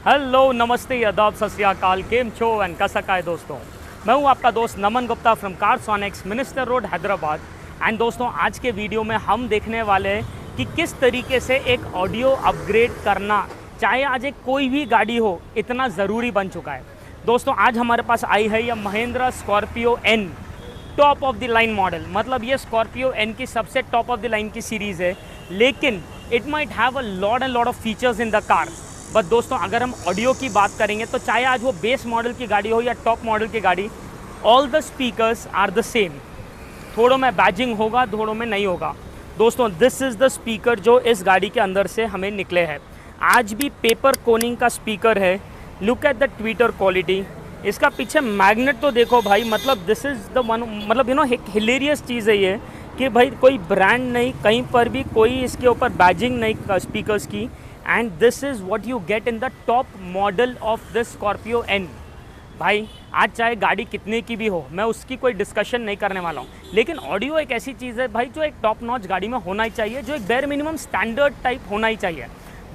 Hello नमस्ते आदाब सत श्री अकाल केम छो एंड कैसा है दोस्तों। मैं हूं आपका दोस्त Naman Gupta from Carsonics Minister Road Hyderabad. And दोस्तों आज के वीडियो में हम देखने वाले हैं कि किस तरीके से एक ऑडियो अपग्रेड करना चाहे आज एक कोई भी गाड़ी हो इतना ज़रूरी बन चुका है। दोस्तों आज हमारे पास आई है यह Mahindra Scorpio N top of the line model. मतलब ये स्कॉर्पियो एन की सबसे टॉप ऑफ द लाइन की सीरीज़ है, लेकिन it might have a lot of features in the car. But दोस्तों अगर हम ऑडियो की बात करेंगे तो चाहे आज वो बेस मॉडल की गाड़ी हो या टॉप मॉडल की गाड़ी, all the speakers are the same. थोड़ों में बैजिंग होगा, थोड़ों में नहीं होगा। दोस्तों दिस इज़ द स्पीकर जो इस गाड़ी के अंदर से हमें निकले हैं। आज भी पेपर कोनिंग का स्पीकर है। Look at the Twitter quality. इसका पीछे मैग्नेट तो देखो भाई, मतलब दिस इज़ द वन, मतलब यू नो एक हिलेरियस चीज़ है ये कि भाई कोई ब्रांड नहीं, कहीं पर भी कोई इसके ऊपर बैजिंग नहीं स्पीकर्स की। And this is what you get in the top model of this Scorpio N. भाई आज चाहे गाड़ी कितने की भी हो, मैं उसकी कोई डिस्कशन नहीं करने वाला हूँ, लेकिन ऑडियो एक ऐसी चीज़ है भाई जो एक टॉप नॉच गाड़ी में होना ही चाहिए, जो एक बेयर मिनिमम स्टैंडर्ड टाइप होना ही चाहिए।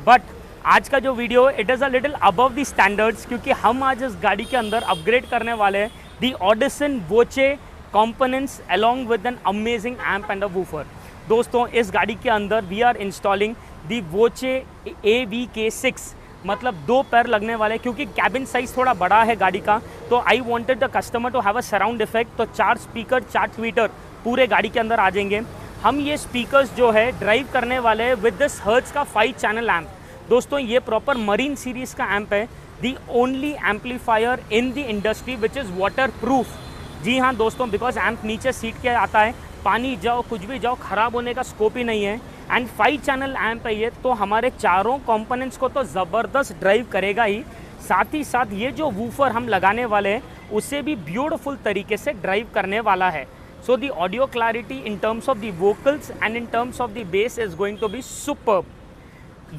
बट आज का जो वीडियो है it is a little above the standards, क्योंकि हम आज इस गाड़ी के अंदर अपग्रेड करने वाले हैं the Audison Voce components along with an amazing amp and a woofer. दोस्तों इस गाड़ी के अंदर we are installing the Voce AVK6, मतलब 2 पैर लगने वाले, क्योंकि कैबिन साइज़ थोड़ा बड़ा है गाड़ी का, तो I wanted the customer to have a surround effect. तो 4 स्पीकर 4 ट्वीटर पूरे गाड़ी के अंदर आ जाएंगे। हम ये स्पीकर्स जो है ड्राइव करने वाले हैं विद दिस हर्ट्ज का 5 चैनल एम्प। दोस्तों ये प्रॉपर मरीन सीरीज़ का एम्प है, the only amplifier in the industry which is waterproof. जी हाँ दोस्तों, बिकॉज एम्प नीचे सीट के आता है, पानी जाओ कुछ भी जाओ ख़राब होने का स्कोप ही नहीं है। एंड 5 चैनल एम्प है ये, तो हमारे चारों कंपोनेंट्स को तो ज़बरदस्त ड्राइव करेगा ही। साथ ही साथ ये जो वूफर हम लगाने वाले हैं उसे भी ब्यूटीफुल तरीके से ड्राइव करने वाला है। So the audio clarity in terms of the vocals and in terms of the bass is going to be superb.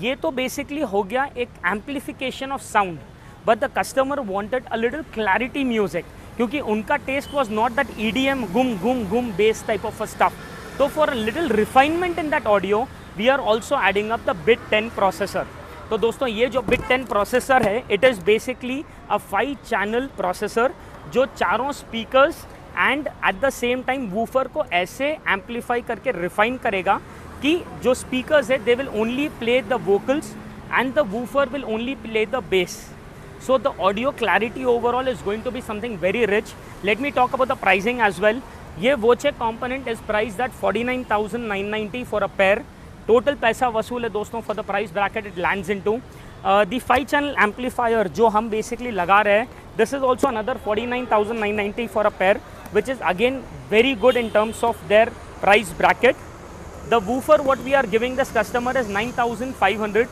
ये तो बेसिकली हो गया एक amplification of sound, but the customer wanted a little clarity music, क्योंकि उनका taste was not that EDM गुम गुम गुम bass type of a stuff. So for a little refinement in that audio, we are also adding up the Bit 10 processor. तो दोस्तों ये जो Bit 10 processor है, it is basically a 5 channel processor जो चारों speakers and at the same time woofer को ऐसे amplify करके रिफाइन करेगा कि जो स्पीकर्स है they will only play the vocals and the woofer will only play the base. So the audio clarity overall is going to be something very rich. Let me talk about the pricing as well. ये Voce component is price that 49,990 for a pair. Total पैसा वसूल है दोस्तों for the price bracket it lands into the 5 channel amplifier जो हम basically लगा रहे हैं. This is also another 49,990 for a pair, which is again very good in terms of their price bracket. The woofer what we are giving this customer is 9,500,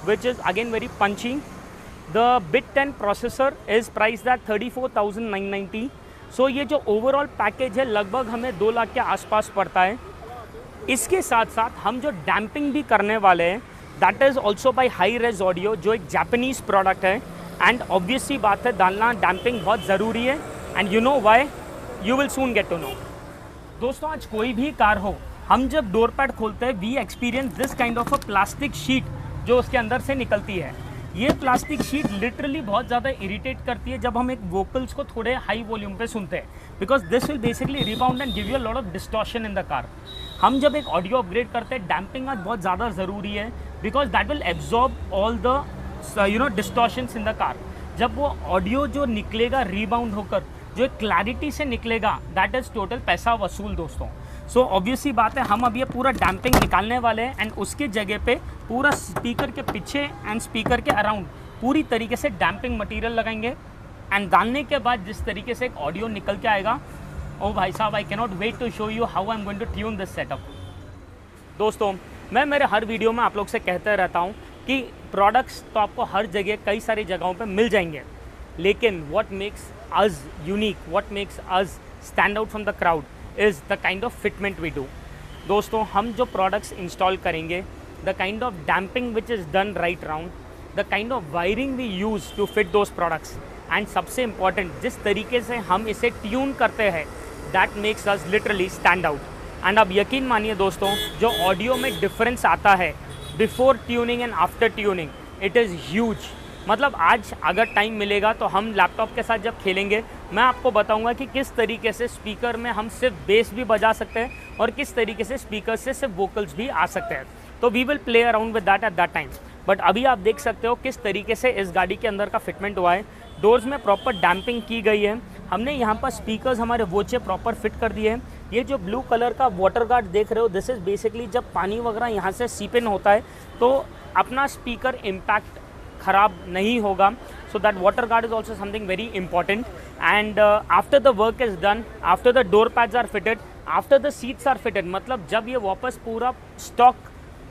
which is again very punchy. The Bit 10 processor is priced at 34,990. सो ये जो overall package है लगभग हमें 2 लाख के आसपास पड़ता है. इसके साथ साथ हम जो डैम्पिंग भी करने वाले हैं that is also by high res audio, जो एक जापानीज़ प्रोडक्ट है. एंड ऑब्वियसली बात है डालना डैम्पिंग बहुत ज़रूरी है, and you know why, you will soon get to know. दोस्तों आज कोई भी कार हो, हम जब डोर पैड खोलते हैं we experience this kind of a plastic sheet जो उसके अंदर से निकलती है. ये प्लास्टिक शीट लिटरली बहुत ज़्यादा इरिटेट करती है जब हम एक वोकल्स को थोड़े हाई वॉल्यूम पे सुनते हैं, because this will basically rebound and give you a lot of distortion in the car. हम जब एक ऑडियो अपग्रेड करते हैं डैम्पिंग आज बहुत ज़्यादा ज़रूरी है, because that will absorb all the distortions in the car. जब वो ऑडियो जो निकलेगा रिबाउंड होकर जो एक क्लैरिटी से निकलेगा दैट इज़ टोटल पैसा वसूल दोस्तों. सो ऑब्वियसली बात है हम अब ये पूरा डैम्पिंग निकालने वाले हैं एंड उसके जगह पे पूरा स्पीकर के पीछे एंड स्पीकर के अराउंड पूरी तरीके से डैम्पिंग मटेरियल लगाएंगे. एंड डालने के बाद जिस तरीके से एक ऑडियो निकल के आएगा, ओ भाई साहब I cannot wait to show you how I am going to tune this setup. दोस्तों मैं मेरे हर वीडियो में आप लोग से कहते रहता हूँ कि प्रोडक्ट्स तो आपको हर जगह कई सारी जगहों पर मिल जाएंगे, लेकिन what makes us unique, what makes us stand out from the crowd is the kind of fitment we do. दोस्तों हम जो products install करेंगे, the kind of damping which is done right round, the kind of wiring we use to fit those products, and सबसे important जिस तरीके से हम इसे ट्यून करते हैं that makes us literally stand out. And अब यकीन मानिए दोस्तों जो ऑडियो में डिफरेंस आता है before tuning and after tuning, it is huge. मतलब आज अगर टाइम मिलेगा तो हम लैपटॉप के साथ जब खेलेंगे मैं आपको बताऊंगा कि किस तरीके से स्पीकर में हम सिर्फ बेस भी बजा सकते हैं और किस तरीके से स्पीकर से सिर्फ वोकल्स भी आ सकते हैं। तो we will play around with that at that time. But अभी आप देख सकते हो किस तरीके से इस गाड़ी के अंदर का फिटमेंट हुआ है। डोर्स में प्रॉपर डैम्पिंग की गई है। हमने यहाँ पर स्पीकर्स हमारे वोचे प्रॉपर फिट कर दिए हैं। ये जो ब्लू कलर का वाटर गार्ड देख रहे हो, दिस इज़ बेसिकली जब पानी वगैरह यहाँ से सीप इन होता है तो अपना स्पीकर इम्पैक्ट ख़राब नहीं होगा। So that water guard is also something very important. And after the work is done, after the door pads are fitted, after the seats are fitted, मतलब जब ये वापस पूरा स्टॉक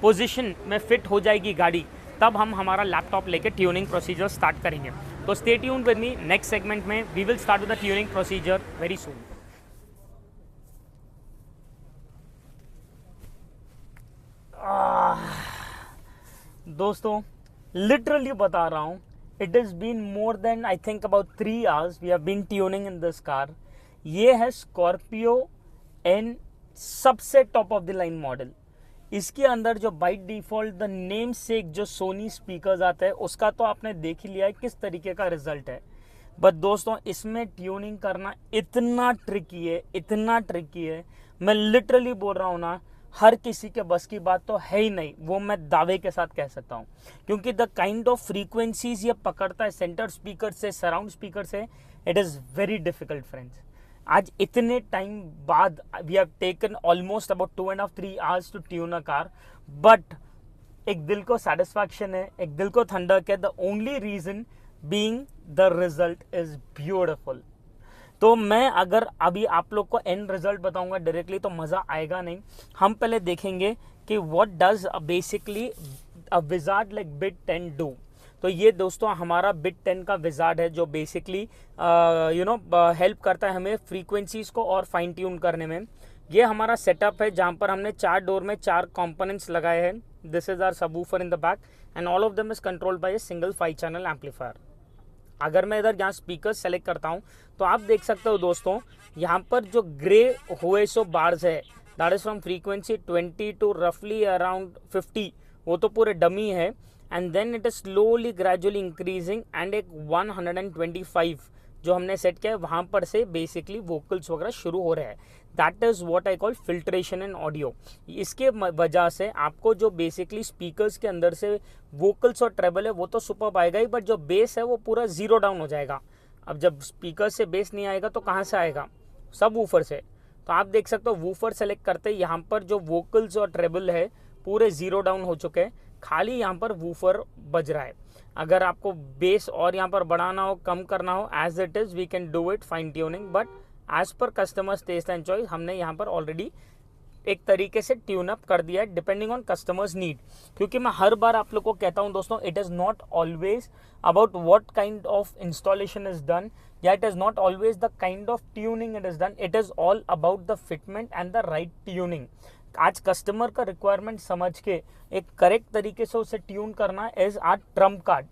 पोजीशन में फिट हो जाएगी गाड़ी, तब हम हमारा लैपटॉप लेके ट्यूनिंग प्रोसीजर स्टार्ट करेंगे। तो stay tuned with me, next segment में we will start with the tuning procedure very soon. दोस्तों लिटरली बता रहा हूँ, it is been more than I think about 3 hours we have been tuning in this car. ये है Scorpio N, सबसे top of the line model. इसके अंदर जो बाय डिफ़ॉल्ट द नेम से जो सोनी स्पीकर्स आते हैं उसका तो आपने देख ही लिया है किस तरीके का रिजल्ट है। बट दोस्तों इसमें ट्यूनिंग करना इतना ट्रिकी है, इतना ट्रिकी है, मैं लिटरली बोल रहा हूँ ना, हर किसी के बस की बात तो है ही नहीं, वो मैं दावे के साथ कह सकता हूँ। क्योंकि द काइंड ऑफ फ्रीक्वेंसीज ये पकड़ता है सेंटर स्पीकर से, सराउंड स्पीकर से, it is very difficult friends. आज इतने टाइम बाद we have taken almost about 2.5-3 hours to tune a car, but एक दिल को सेटिस्फैक्शन है, एक दिल को ठंडक है। The only reason being the result is beautiful. तो मैं अगर अभी आप लोग को एंड रिजल्ट बताऊंगा डायरेक्टली तो मज़ा आएगा नहीं। हम पहले देखेंगे कि what does basically a wizard like bit 10 do. तो ये दोस्तों हमारा बिट 10 का विजार्ड है जो बेसिकली हेल्प करता है हमें फ्रीक्वेंसीज को और फाइन ट्यून करने में। ये हमारा सेटअप है जहाँ पर हमने 4 डोर में 4 कंपोनेंट्स लगाए हैं। This is our subwoofer in the back and all of them is controlled by a single 5 channel amplifier. अगर मैं इधर यहाँ स्पीकर सेलेक्ट करता हूँ तो आप देख सकते हो दोस्तों, यहाँ पर जो ग्रे हुए सो बार्स है, that is from frequency 20 to रफली अराउंड 50, वो तो पूरे डमी है। And then it is slowly gradually increasing and एक 125 जो हमने सेट किया है वहाँ पर से बेसिकली वोकल्स वगैरह शुरू हो रहे हैं। That is what I call filtration in audio. इसके वजह से आपको जो बेसिकली स्पीकर्स के अंदर से वोकल्स और ट्रेबल है वो तो सुपर आएगा ही, बट जो बेस है वो पूरा जीरो डाउन हो जाएगा। अब जब स्पीकर से बेस नहीं आएगा तो कहाँ से आएगा? सब वूफर से। तो आप देख सकते हो वूफर सेलेक्ट करते यहाँ पर जो वोकल्स और ट्रेबल है पूरे जीरो डाउन हो चुके हैं, खाली यहाँ पर वूफर बज रहा है। अगर आपको बेस और यहाँ पर बढ़ाना हो, कम करना हो, as it is we can do it fine tuning, but as per customers taste and choice हमने यहाँ पर ऑलरेडी एक तरीके से ट्यून अप कर दिया है डिपेंडिंग ऑन कस्टमर्स नीड। क्योंकि मैं हर बार आप लोग को कहता हूँ दोस्तों, it is not always about what kind of installation is done, या it is not always the kind of tuning it is done, it is all about the fitment and the right tuning. आज customer का requirement समझ के एक correct तरीके से उसे tune करना is are trump card.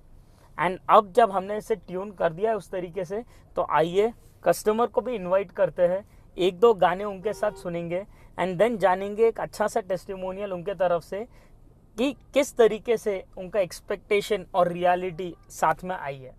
And अब जब हमने इसे ट्यून कर दिया है उस तरीके से, तो आइए कस्टमर को भी इनवाइट करते हैं, 1-2 गाने उनके साथ सुनेंगे एंड देन जानेंगे एक अच्छा सा टेस्टिमोनियल उनके तरफ से कि किस तरीके से उनका एक्सपेक्टेशन और रियलिटी साथ में आई है।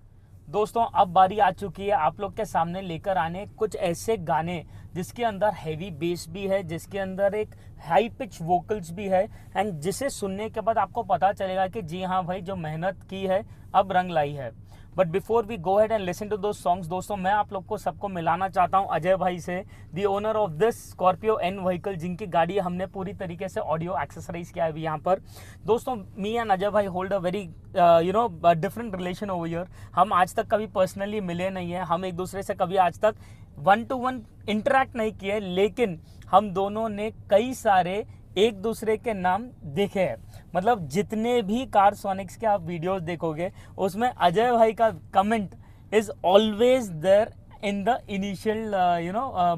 दोस्तों अब बारी आ चुकी है आप लोग के सामने लेकर आने कुछ ऐसे गाने जिसके अंदर हैवी बेस भी है, जिसके अंदर एक हाई पिच वोकल्स भी है, एंड जिसे सुनने के बाद आपको पता चलेगा कि जी हाँ भाई जो मेहनत की है अब रंग लाई है। But before we go ahead and listen to two songs, दोस्तों मैं आप लोग को सबको मिलाना चाहता हूँ अजय भाई से, the owner of this Scorpio N vehicle, जिनकी गाड़ी हमने पूरी तरीके से ऑडियो एक्सेसराइज किया है अभी यहाँ पर। दोस्तों मी एंड अजय भाई hold a very different relation over here. हम आज तक कभी पर्सनली मिले नहीं है, हम एक दूसरे से कभी आज तक 1-to-1 इंटरेक्ट नहीं किए, लेकिन हम दोनों ने कई सारे एक दूसरे के नाम देखे हैं। मतलब जितने भी कार सोनिक्स के आप वीडियोस देखोगे उसमें अजय भाई का comment is always there in the initial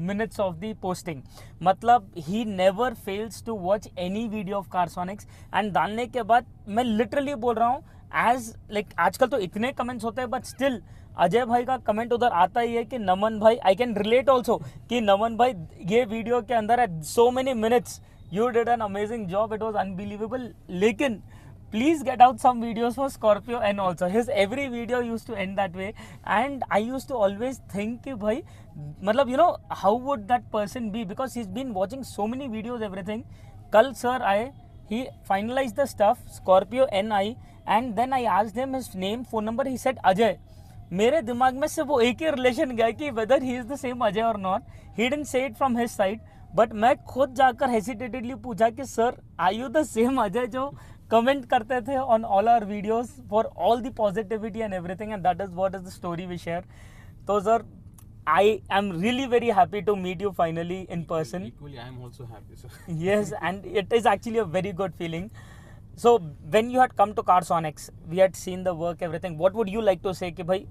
minutes of the posting. मतलब he never fails to watch any video of Car Sonics and डालने के बाद मैं लिटरली बोल रहा हूँ एज लाइक आजकल तो इतने कमेंट्स होते हैं बट स्टिल अजय भाई का कमेंट उधर आता ही है कि नमन भाई, आई कैन रिलेट ऑल्सो कि नमन भाई ये वीडियो के अंदर है so many minutes, you did an amazing job, it was unbelievable. लेकिन please get out some videos for Scorpio N also. His every video used to end that way, and I used to always think कि भाई मतलब you know how would that person be, because he's been watching so many videos everything. कल sir आए, he finalized the stuff Scorpio NI, and then I asked him his name, phone number. He said Ajay. मेरे दिमाग में से वो एक ही relation गया कि whether he is the same Ajay or not. He didn't say it from his side, but मैं खुद जाकर हेसिटेटेडली पूछा कि sir are you the same Ajay जो कमेंट करते थे on all our videos for all the positivity and everything, and that is what is the story we share. तो sir I am really very happy to meet you finally in person. Equally, I am also happy, sir. Yes, and it is actually a very good feeling. So when you had come to Carsonics, we had seen the work, everything. What would you like to say कि भाई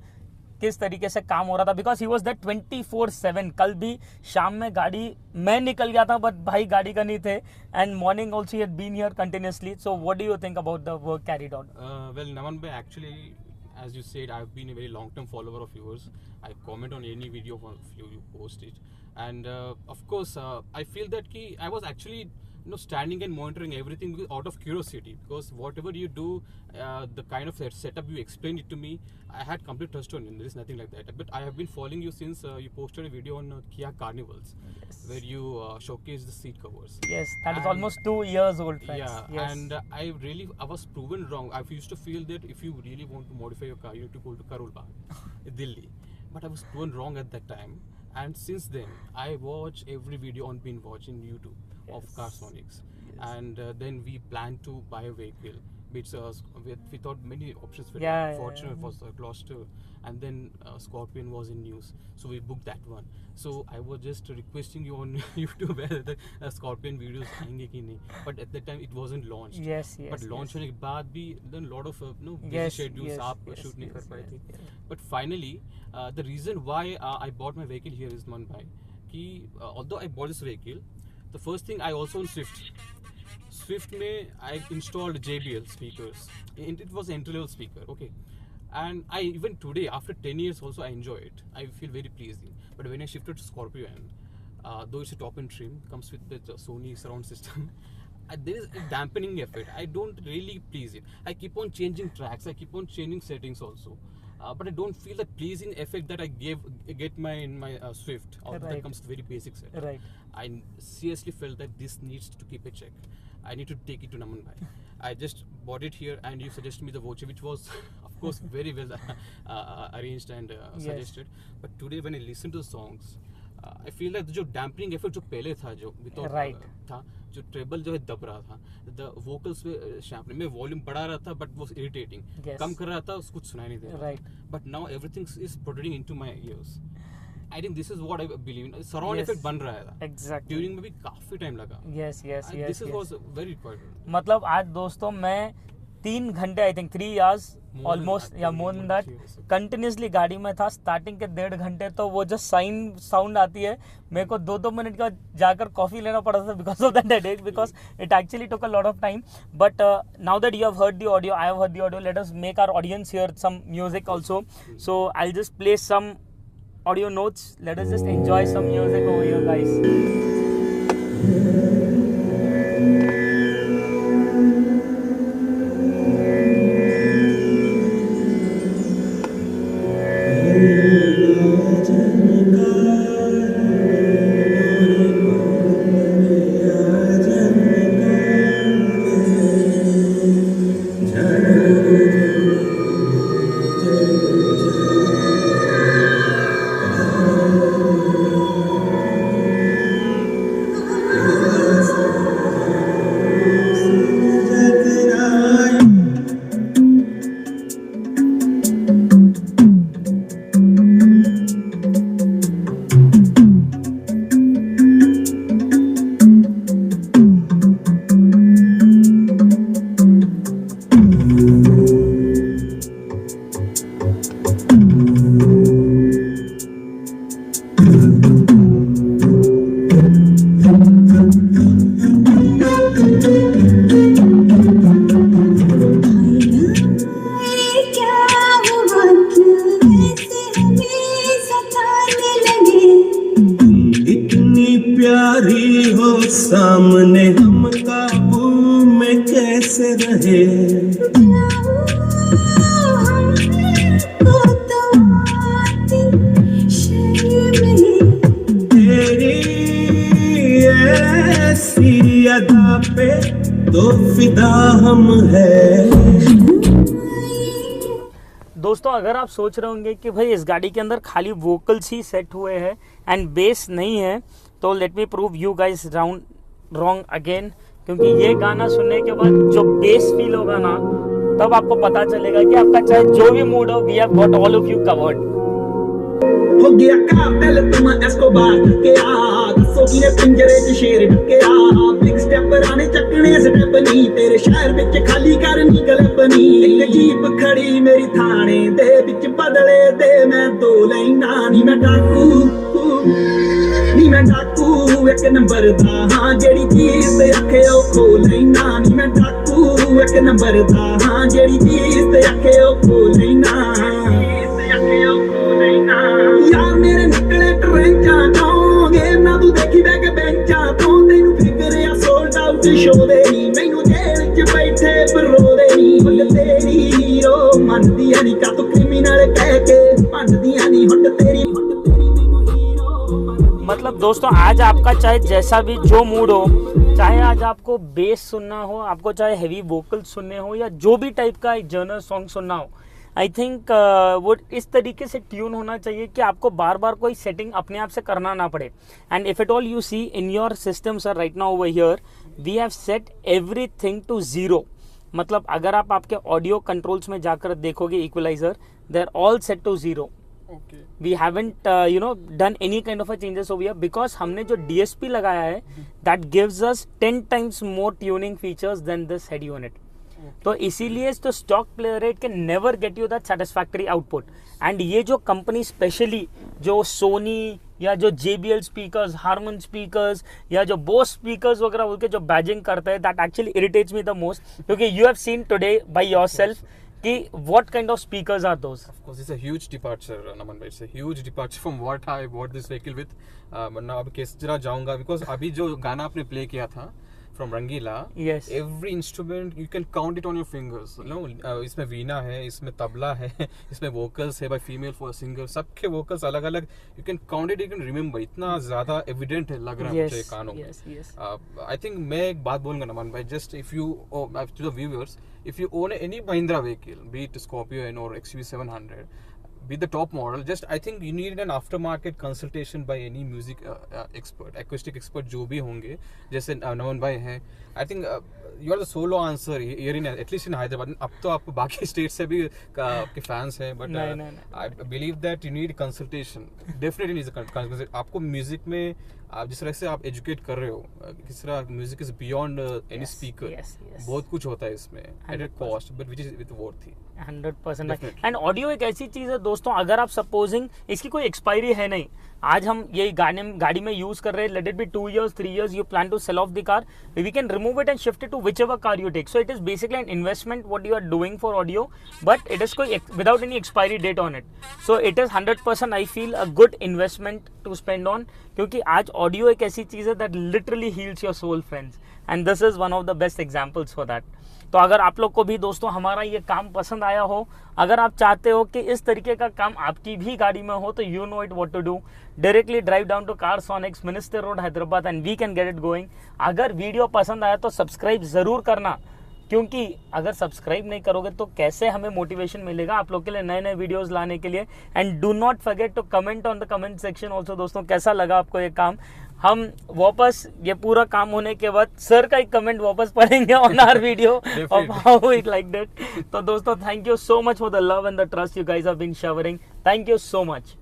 किस तरीके से काम हो रहा था? Because he was that 24/7. कल भी शाम में गाड़ी मैं निकल गया था, बट भाई गाड़ी का नहीं थे, and morning also he had been here continuously. So what do you think about the work carried out? Well, Naman bhai, actually, as you said, I've been a very long-term follower of yours. I comment on any video of you post it, and of course, I feel that I was actually standing and monitoring everything out of curiosity, because whatever you do, the kind of setup you explained it to me, I had complete trust on you. There is nothing like that. But I have been following you since you posted a video on Kia Carnivals, where you showcase the seat covers. Yes, that is almost 2 years old, friends. Yeah, yes. And I was proven wrong. I used to feel that if you really want to modify your car, you have to go to Karol Bagh, Delhi. But I was proven wrong at that time. And since then, I watch every video on Bin Watch in YouTube of Carsonics. Yes. And then we planned to buy a vehicle. Which we thought many options were fortunate was Gloucester, and then Scorpion was in news, so we booked that one. So I was just requesting you on YouTube whether the Scorpion videos आएंगे कि नहीं, but at that time it wasn't launched. Yes. But launch होने के बाद भी then lot of busy schedules आप shoot नहीं कर पाए थे. But finally the reason why I bought my vehicle here is Naman bhai कि although I bought this vehicle, the first thing I also own Swift में I installed JBL speakers. It was an entry-level speaker, okay. And I even today, after 10 years also, I enjoy it. I feel very pleasing. But when I shifted to Scorpio, and though it's a top-end trim, comes with the Sony surround system, there is a dampening effect. I don't really please it. I keep on changing tracks. I keep on changing settings also. But I don't feel the pleasing effect that I get in my Swift. Although that comes with very basic set. Right. I seriously felt that this needs to keep a check. I need to take it to Naman bhai. I just bought it here, and you suggested me the voucher, which was of course very well arranged and suggested. But today when I listen to the songs, I feel like जो dampening effect जो पहले था, जो without था, जो treble जो है दब रहा था, the vocals में शैम्पलिंग में वॉल्यूम बढ़ा रहा था, but was irritating. कम कर रहा था, कुछ सुनाई नहीं दे रहा था. But now everything is protruding into my ears. I think this is what I believe in. Surround effect बन रहा है. Exactly. During में भी काफी टाइम लगा. Yes. This was very required. मतलब आज दोस्तों मैं 3 घंटे, आई थिंक 3 hours ऑलमोस्ट, या मोर देन दैट, कंटिन्यूसली गाड़ी में था. स्टार्टिंग के 1.5 घंटे तो वो जो साउंड आती है, मेरे को 2-2 मिनट का जाकर कॉफी लेना पड़ा था because of that headache, because it actually took a lot of time. But now that you have heard the audio, I have heard the audio, let us make our audience hear some music also. So I will just play some audio notes. Let us just enjoy some music over here, guys. से रहे। तेरी ऐसी अदा पे तो फिदा हम है। दोस्तों अगर आप सोच रहे होंगे कि भाई इस गाड़ी के अंदर खाली वोकल्स ही सेट हुए हैं एंड बेस नहीं है, तो let me prove you guys wrong again, क्योंकि ये गाना सुनने के बाद जो बेस फील होगा ना, तब आपको पता चलेगा कि आपका चाहे जो भी मूड हो, we have got all of you covered. हो गया कातिल तुम एस्कोबार के आ, दसो कि पिंजरे च शेर ढके आ, बिग स्टेप राने चकने स्टेप नी, तेरे शहर विच खाली करनी गलब नी, एक जीप खड़ी मेरी थाने दे विच बदले दे मैं दो लाइना नी, मैं डाकू एक नंबर दा हां, जेड़ी चीज ते रखे ओ खो लेना नी, मैं डाकू एक नंबर दा हां, जेड़ी चीज ते रखे ओ खो लेना। यार मेरे निकले ट्रेंचां चों, गेम ना तू देखी बैग बेंचां तो, तेनू फिकर आ सोल्ड आउट शो दे नी, मैनू जेल च बैठे बरो दे नी, हुन तेरी हीरो मनदी नी, का तू क्रिमिनल कह के मनदी नी, हुन तेरी मैनू हीरो। मतलब दोस्तों आज आपका चाहे जैसा भी जो मूड हो, चाहे आज आपको बेस सुनना हो, आपको चाहे हेवी वोकल सुनने हो, या जो भी टाइप का एक जर्नल सॉन्ग सुनना हो, आई थिंक वो इस तरीके से ट्यून होना चाहिए कि आपको बार बार कोई सेटिंग अपने आप से करना ना पड़े। And if it all you see in your system sir right now over here we have set everything to 0। मतलब अगर आप आपके ऑडियो कंट्रोल्स में जाकर देखोगे equaliser, they are all set to 0। We haven't done any kind of a changes over here, because हमने जो DSP लगाया है that gives us 10 times more tuning features than this head unit. तो इसीलिए तो stock player rate can never get you that satisfactory output. And ये जो company specially जो सोनी या जो JBL स्पीकर्स, हारमन स्पीकर्स या जो बोस स्पीकर्स वगैरह उनके जो बैजिंग करते हैं, that actually irritates me the most, क्योंकि you have seen today by yourself कि what kind of speakers are those? Of course, it's a huge departure, Naman bhai. It's a huge departure from what I bought this vehicle with. वरना अब case जरा जाऊंगा, because अभी जो गाना आपने play किया था from Rangeela, Yes. every instrument you can count it on your fingers. No, इसमें वीणा है, इसमें तबला है, इसमें vocals है by female for singer, सबके vocals अलग अलग, you can count it, you can remember. इतना ज़्यादा evident है लग रहा है मुझे कानों में. Yes. I think मैं एक बात बोलूँगा नमन भाई, just if you to the viewers, if you own any Mahindra vehicle, be it Scorpio N or XUV700, be the top model, just I think you need an aftermarket consultation by any music expert, acoustic expert जो भी होंगे, जैसे नमन भाई हैं. I think you are the solo answer here in at least in Hyderabad. अब तो आप बाकी स्टेट से भी आपके फैंस हैं, but I believe that you need consultation. Definitely needs a consultation. आपको म्यूजिक में आप जिस तरह से आप एजुकेट कर रहे हो, किस तरह music is beyond any speaker, बहुत कुछ होता है इसमें at a cost, but which is with worthy 100%. And audio एक ऐसी चीज है दोस्तों, अगर आप सपोजिंग इसकी कोई एक्सपायरी है नहीं, आज हम ये गाड़ी में यूज कर रहे हैं, let it be 2 years 3 years, you plan to sell off the car, we can remove it and shift it to whichever car you take. So it is basically an investment what you are doing for audio, but it is कोई without any expiry date on it. So it is 100% I feel a good investment to spend on, क्योंकि आज audio एक ऐसी चीज है that literally heals your soul friends, and this is one of the best examples for that. तो अगर आप लोग को भी दोस्तों हमारा ये काम पसंद आया हो, अगर आप चाहते हो कि इस तरीके का काम आपकी भी गाड़ी में हो, तो you know it what to do. Directly drive down to Carsonics, Minister Road, Hyderabad, and we can get it going. अगर वीडियो पसंद आया तो सब्सक्राइब जरूर करना, क्योंकि अगर सब्सक्राइब नहीं करोगे तो कैसे हमें मोटिवेशन मिलेगा आप लोग के लिए नए नए वीडियोस लाने के लिए. And do not forget to comment on the comment section also दोस्तों, कैसा लगा आपको ये काम. हम वापस ये पूरा काम होने के बाद सर का एक कमेंट वापस पढ़ेंगे on our video of how it like that. तो दोस्तों thank you so much for the love and the trust you guys have been showering. Thank you so much.